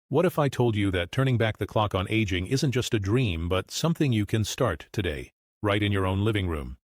What if I told you that turning back the clock on aging isn't just a dream but something you can start today, right in your own living room?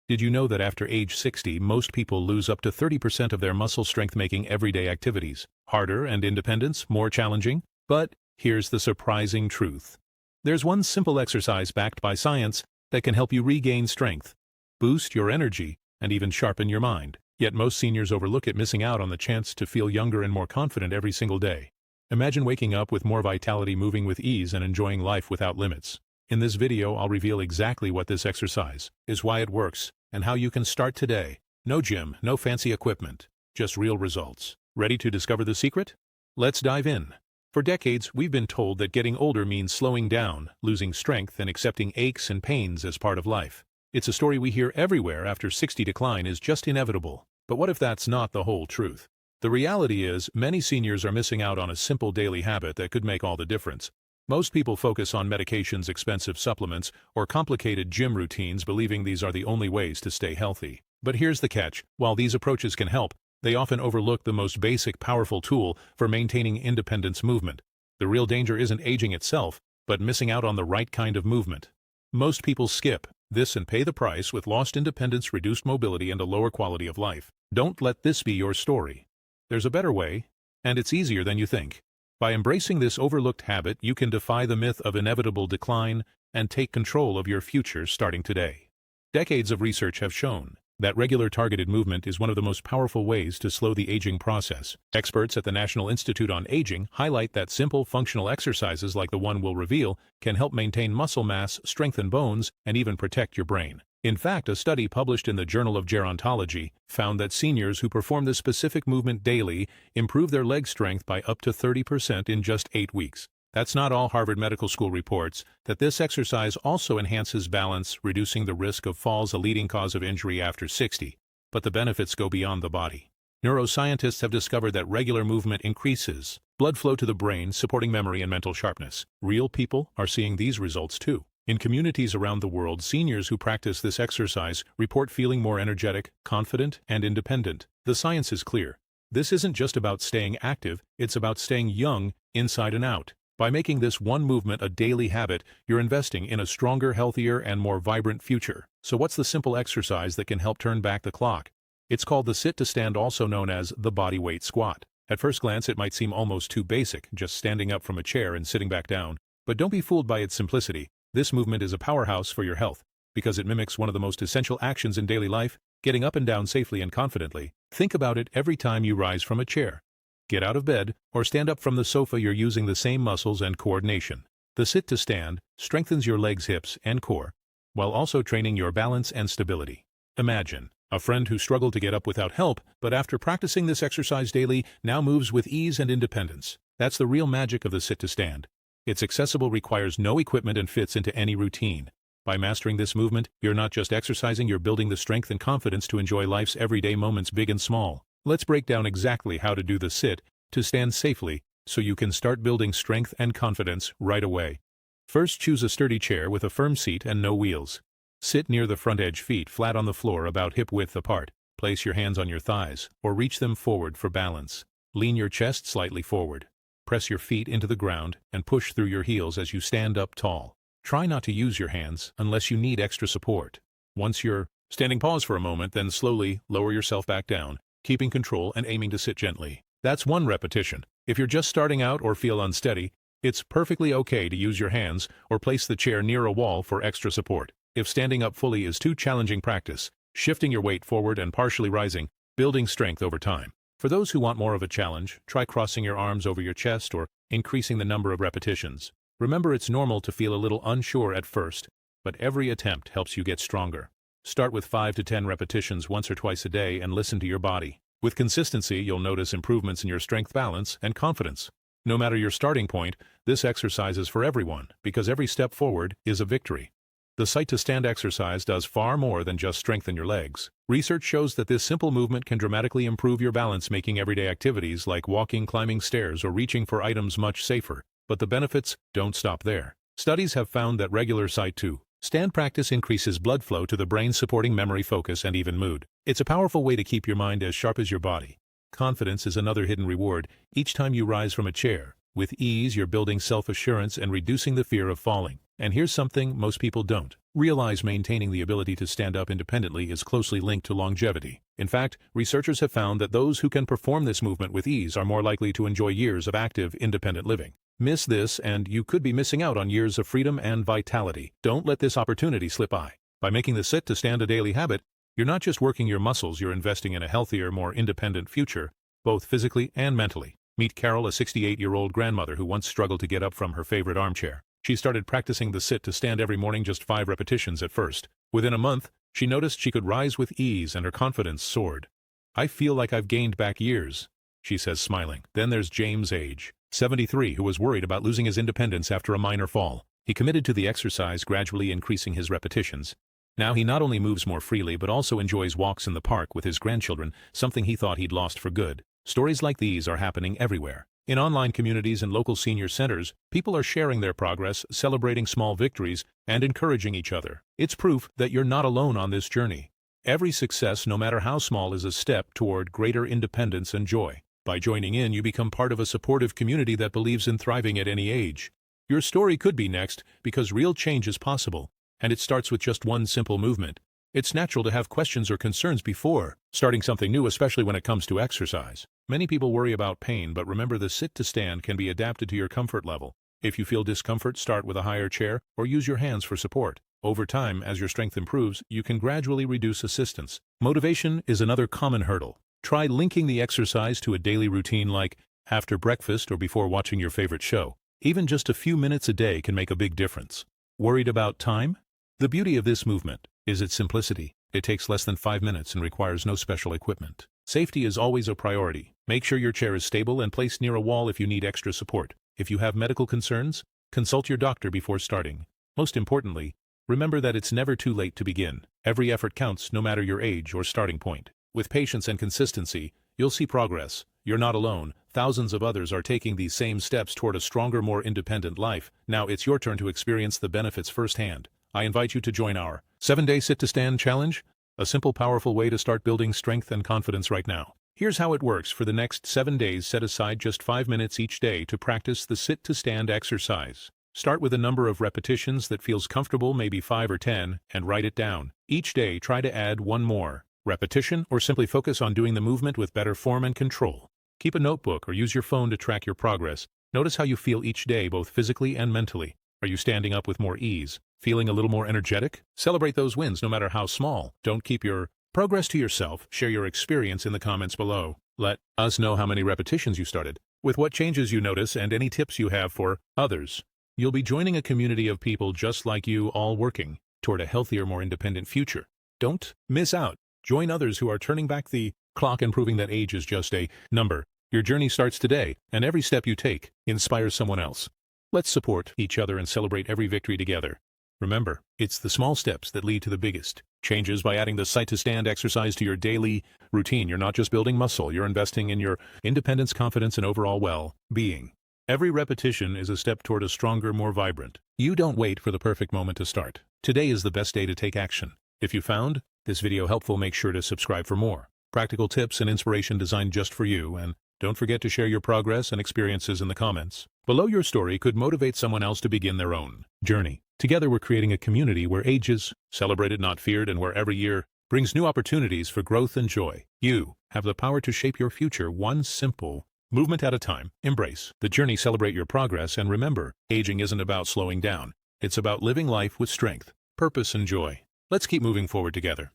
Did you know that after age 60, most people lose up to 30% of their muscle strength making everyday activities? Harder and independence, more challenging? But here's the surprising truth. There's one simple exercise backed by science that can help you regain strength, boost your energy, and even sharpen your mind. Yet most seniors overlook it, missing out on the chance to feel younger and more confident every single day. Imagine waking up with more vitality, moving with ease, and enjoying life without limits. In this video, I'll reveal exactly what this exercise is, why it works, and how you can start today. No gym, no fancy equipment, just real results. Ready to discover the secret? Let's dive in. For decades, we've been told that getting older means slowing down, losing strength, and accepting aches and pains as part of life. It's a story we hear everywhere. After 60, decline is just inevitable. But what if that's not the whole truth? The reality is, many seniors are missing out on a simple daily habit that could make all the difference. Most people focus on medications, expensive supplements, or complicated gym routines, believing these are the only ways to stay healthy. But here's the catch: while these approaches can help, they often overlook the most basic, powerful tool for maintaining independence: movement. The real danger isn't aging itself, but missing out on the right kind of movement. Most people skip this and pay the price with lost independence, reduced mobility, and a lower quality of life. Don't let this be your story. There's a better way, and it's easier than you think. By embracing this overlooked habit, you can defy the myth of inevitable decline and take control of your future starting today. Decades of research have shown that regular targeted movement is one of the most powerful ways to slow the aging process. Experts at the National Institute on Aging highlight that simple, functional exercises like the one we'll reveal can help maintain muscle mass, strengthen bones, and even protect your brain. In fact, a study published in the Journal of Gerontology found that seniors who perform this specific movement daily improve their leg strength by up to 30% in just 8 weeks. That's not all. Harvard Medical School reports that this exercise also enhances balance, reducing the risk of falls, a leading cause of injury after 60. But the benefits go beyond the body. Neuroscientists have discovered that regular movement increases blood flow to the brain, supporting memory and mental sharpness. Real people are seeing these results too. In communities around the world, seniors who practice this exercise report feeling more energetic, confident, and independent. The science is clear. This isn't just about staying active, it's about staying young, inside and out. By making this one movement a daily habit, you're investing in a stronger, healthier, and more vibrant future. So what's the simple exercise that can help turn back the clock? It's called the sit-to-stand, also known as the body weight squat. At first glance, it might seem almost too basic, just standing up from a chair and sitting back down. But don't be fooled by its simplicity. This movement is a powerhouse for your health, because it mimics one of the most essential actions in daily life: getting up and down safely and confidently. Think about it: every time you rise from a chair, get out of bed, or stand up from the sofa, you're using the same muscles and coordination. The sit-to-stand strengthens your legs, hips, and core, while also training your balance and stability. Imagine a friend who struggled to get up without help, but after practicing this exercise daily, now moves with ease and independence. That's the real magic of the sit-to-stand. It's accessible, requires no equipment, and fits into any routine. By mastering this movement, you're not just exercising, you're building the strength and confidence to enjoy life's everyday moments, big and small. Let's break down exactly how to do the sit-to-stand safely, so you can start building strength and confidence right away. First, choose a sturdy chair with a firm seat and no wheels. Sit near the front edge, feet flat on the floor, about hip width apart. Place your hands on your thighs, or reach them forward for balance. Lean your chest slightly forward. Press your feet into the ground and push through your heels as you stand up tall. Try not to use your hands unless you need extra support. Once you're standing, pause for a moment, then slowly lower yourself back down, keeping control and aiming to sit gently. That's one repetition. If you're just starting out or feel unsteady, it's perfectly okay to use your hands or place the chair near a wall for extra support. If standing up fully is too challenging, practice shifting your weight forward and partially rising, building strength over time. For those who want more of a challenge, try crossing your arms over your chest or increasing the number of repetitions. Remember, it's normal to feel a little unsure at first, but every attempt helps you get stronger. Start with 5 to 10 repetitions once or twice a day and listen to your body. With consistency, you'll notice improvements in your strength, balance, and confidence. No matter your starting point, this exercise is for everyone, because every step forward is a victory. The sit-to-stand exercise does far more than just strengthen your legs. Research shows that this simple movement can dramatically improve your balance, making everyday activities like walking, climbing stairs, or reaching for items much safer. But the benefits don't stop there. Studies have found that regular sit-to-stand practice increases blood flow to the brain, supporting memory, focus, and even mood. It's a powerful way to keep your mind as sharp as your body. Confidence is another hidden reward. Each time you rise from a chair, With ease, you're building self-assurance and reducing the fear of falling. And here's something most people don't realize: maintaining the ability to stand up independently is closely linked to longevity. In fact, researchers have found that those who can perform this movement with ease are more likely to enjoy years of active, independent living. Miss this, and you could be missing out on years of freedom and vitality. Don't let this opportunity slip by. By making the sit to stand a daily habit, you're not just working your muscles, you're investing in a healthier, more independent future, both physically and mentally. Meet Carol, a 68-year-old grandmother who once struggled to get up from her favorite armchair. She started practicing the sit to stand every morning, just 5 repetitions at first. Within a month, she noticed she could rise with ease and her confidence soared. "I feel like I've gained back years," she says, smiling. Then there's James, age 73, who was worried about losing his independence after a minor fall. He committed to the exercise, gradually increasing his repetitions. Now he not only moves more freely but also enjoys walks in the park with his grandchildren, something he thought he'd lost for good. Stories like these are happening everywhere. In online communities and local senior centers, people are sharing their progress, celebrating small victories, and encouraging each other. It's proof that you're not alone on this journey. Every success, no matter how small, is a step toward greater independence and joy. By joining in, you become part of a supportive community that believes in thriving at any age. Your story could be next, because real change is possible, and it starts with just one simple movement. It's natural to have questions or concerns before starting something new, especially when it comes to exercise. Many people worry about pain, but remember, the sit to stand can be adapted to your comfort level. If you feel discomfort, start with a higher chair or use your hands for support. Over time, as your strength improves, you can gradually reduce assistance. Motivation is another common hurdle. Try linking the exercise to a daily routine, like after breakfast or before watching your favorite show. Even just a few minutes a day can make a big difference. Worried about time? The beauty of this movement is its simplicity. It takes less than 5 minutes and requires no special equipment. Safety is always a priority. Make sure your chair is stable and placed near a wall if you need extra support. If you have medical concerns, consult your doctor before starting. Most importantly, remember that it's never too late to begin. Every effort counts, no matter your age or starting point. With patience and consistency, you'll see progress. You're not alone. Thousands of others are taking these same steps toward a stronger, more independent life. Now it's your turn to experience the benefits firsthand. I invite you to join our 7-day Sit to Stand Challenge, a simple, powerful way to start building strength and confidence right now. Here's how it works. For the next 7 days, set aside just 5 minutes each day to practice the sit to stand exercise. Start with a number of repetitions that feels comfortable, maybe 5 or 10, and write it down. Each day, try to add one more repetition or simply focus on doing the movement with better form and control. Keep a notebook or use your phone to track your progress. Notice how you feel each day, both physically and mentally. Are you standing up with more ease? Feeling a little more energetic? Celebrate those wins, no matter how small. Don't keep your progress to yourself. Share your experience in the comments below. Let us know how many repetitions you started, with what changes you notice, and any tips you have for others. You'll be joining a community of people just like you, all working toward a healthier, more independent future. Don't miss out. Join others who are turning back the clock and proving that age is just a number. Your journey starts today, and every step you take inspires someone else. Let's support each other and celebrate every victory together. Remember, it's the small steps that lead to the biggest changes. By adding the sit to stand exercise to your daily routine, you're not just building muscle, you're investing in your independence, confidence, and overall well-being. Every repetition is a step toward a stronger, more vibrant. You don't wait for the perfect moment to start. Today is the best day to take action. If you found this video helpful, make sure to subscribe for more practical tips and inspiration designed just for you, and don't forget to share your progress and experiences in the comments below. Your story could motivate someone else to begin their own journey. Together, we're creating a community where age is celebrated, not feared, and where every year brings new opportunities for growth and joy. You have the power to shape your future, one simple movement at a time. Embrace the journey, celebrate your progress, and remember, aging isn't about slowing down. It's about living life with strength, purpose, and joy. Let's keep moving forward together.